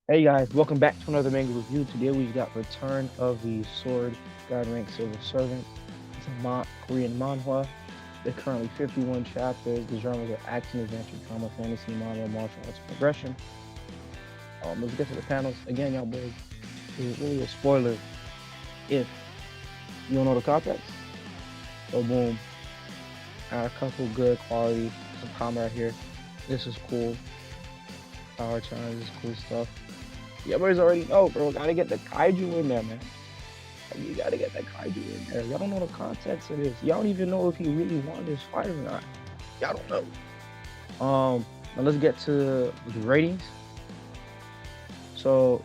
Hey guys, welcome back to another manga review. Today we've got Return of the Sword God Rank Silver Servant. It's a Korean manhwa. There are currently 51 chapters. The genres are action, adventure, drama, fantasy, manga, martial arts, progression. Let's get to the panels. Again, y'all boys, this is really a spoiler if you don't know the context. So boom, got a couple good quality, some comment right here. This is cool. Power challenge, this is cool stuff. Yeah, boys already know, bro. Gotta get the kaiju in there, man. You gotta get that kaiju in there. Y'all don't know the context of this. Y'all don't even know if he really won this fight or not. Y'all don't know. Now let's get to the ratings. So,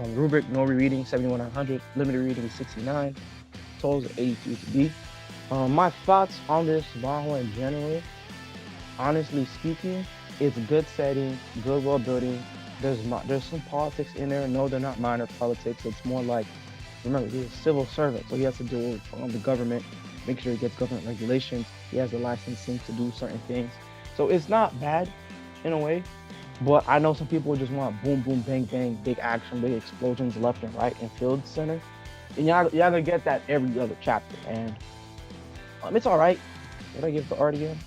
rubric no rereading 71,900, limited reading 69, totals 83 to be. My thoughts on this manhwa in general, honestly speaking, it's good setting, good world building. There's some politics in there. No, they're not minor politics. It's more like, remember, he's a civil servant, so he has to deal with the government, make sure he gets government regulations. He has the licensing to do certain things. So it's not bad in a way, but I know some people just want boom, boom, bang, bang, big action, big explosions left and right in field center. And y'all gonna get that every other chapter. And it's all right. What I give the art again?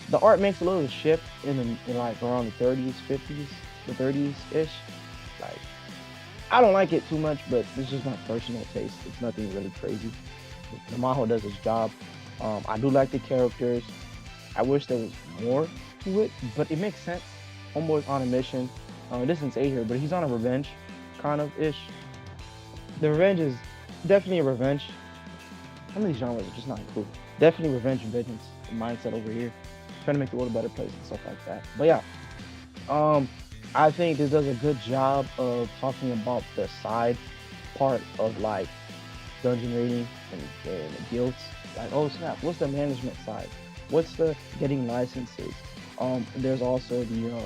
The art makes a little shift in like around the 30s, 50s, the 30s ish. Like I don't like it too much, but it's just my personal taste. It's nothing really crazy. The Maho does his job. I do like the characters. I wish there was more to it, but it makes sense. Homeboy's on a mission. It doesn't say here, but he's on a revenge, kind of ish. The revenge is definitely a revenge. Some of these genres are just not included. Definitely revenge and vengeance mindset over here. Trying to make the world a better place and stuff like that. But yeah, um, I think this does a good job of talking about the side part of like dungeon raiding and the guilds. Like, oh snap, what's the management side? What's the getting licenses? There's also the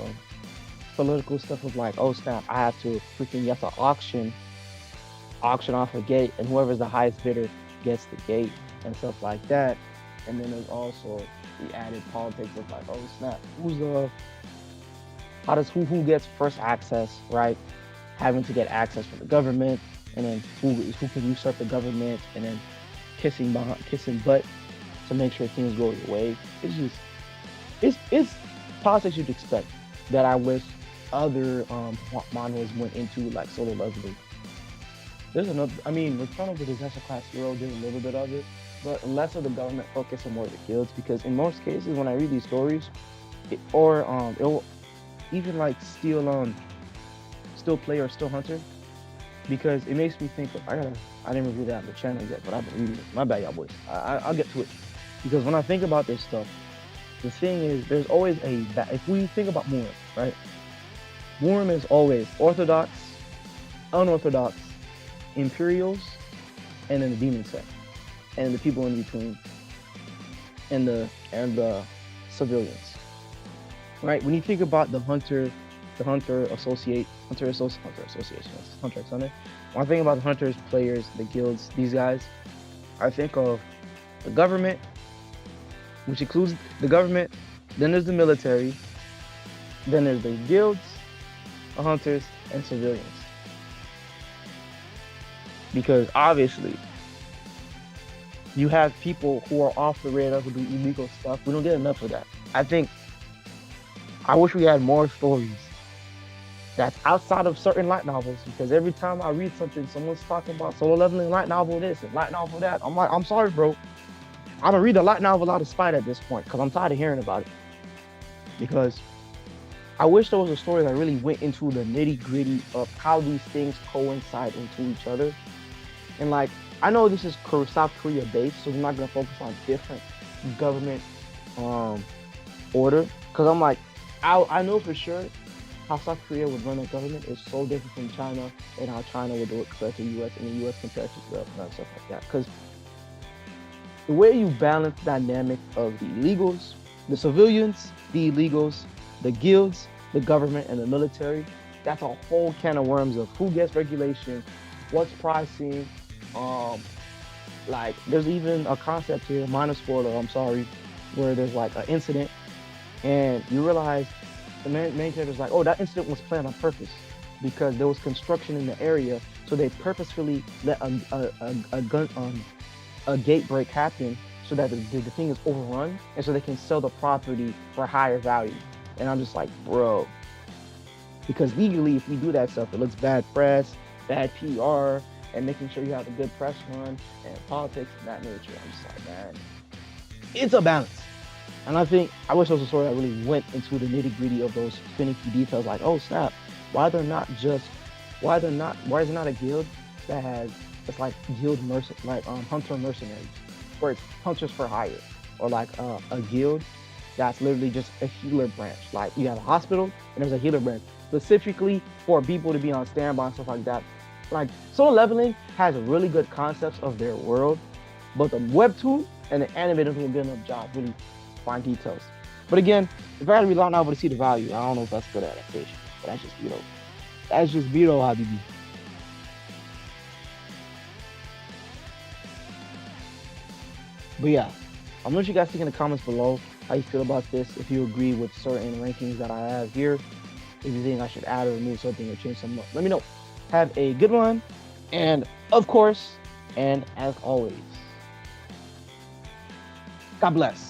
political stuff of like, oh snap, I have to freaking you have to auction off a gate, and whoever's the highest bidder gets the gate and stuff like that. And then there's also the added politics of like, oh snap, who's the how does who gets first access, right? Having to get access from the government, and then who can usurp the government, and then kissing butt to make sure things go your way. It's just it's politics you'd expect that I wish other manhwas went into like solo leveling. There's another. I mean, Return of the Disaster Class Hero did a little bit of it, but less of the government focus and more of the guilds. Because in most cases, when I read these stories, it will even like still play or still hunter, because it makes me think of I didn't review that on the channel yet, but I've been reading it. My bad, y'all boys. I'll get to it, because when I think about this stuff, the thing is, there's always if we think about Murim, right? Murim is always orthodox, unorthodox, Imperials, and then the demon sect, and the people in between, and the civilians. Right? When you think about the hunter association, hunter x hunter. When I think about the hunters, players, the guilds, these guys, I think of the government, which includes the government. Then there's the military. Then there's the guilds, the hunters, and civilians. Because obviously, you have people who are off the radar who do illegal stuff. We don't get enough of that. I wish we had more stories that's outside of certain light novels, because every time I read something, someone's talking about solo leveling, light novel this and light novel that. I'm like, I'm sorry, bro. I'm gonna read a light novel out of spite at this point, because I'm tired of hearing about it. Because I wish there was a story that really went into the nitty gritty of how these things coincide into each other. And like, I know this is South Korea based, so we're not gonna focus on different government order. Because I'm like, I know for sure how South Korea would run their government is so different from China, and how China would do it compared to the U.S. and the U.S. compared to Europe and stuff like that. Because the way you balance the dynamic of the illegals, the civilians, the illegals, the guilds, the government, and the military, that's a whole can of worms of who gets regulation, what's pricing. Um, like there's even a concept here, minor spoiler, I'm sorry, where there's like an incident, and you realize the main character's like, oh, that incident was planned on purpose. because there was construction in the area, so they purposefully let a gate break happen so that the thing is overrun, and so they can sell the property for a higher value. And I'm just like, bro, because legally, if we do that stuff, it looks bad press, bad PR, and making sure you have a good press run and politics and that nature. I'm just like, man, it's a balance. And I think I wish there was a story that really went into the nitty gritty of those finicky details. Like, oh snap, why is it not a guild that has it's like hunter mercenaries, where it's hunters for hire, or like a guild that's literally just a healer branch. Like you have a hospital and there's a healer branch specifically for people to be on standby and stuff like that. Like Solo Leveling has really good concepts of their world, but the webtoon and the anime don't do a good enough job really fine details. But again, if I had to rely on Novel to see the value, I don't know if that's good adaptation. But that's just Beto. That's just Beto, Habibi. But yeah, I'm gonna let you guys think in the comments below how you feel about this. If you agree with certain rankings that I have here, if you think I should add or remove something or change something up, let me know. Have a good one, and of course, and as always, God bless.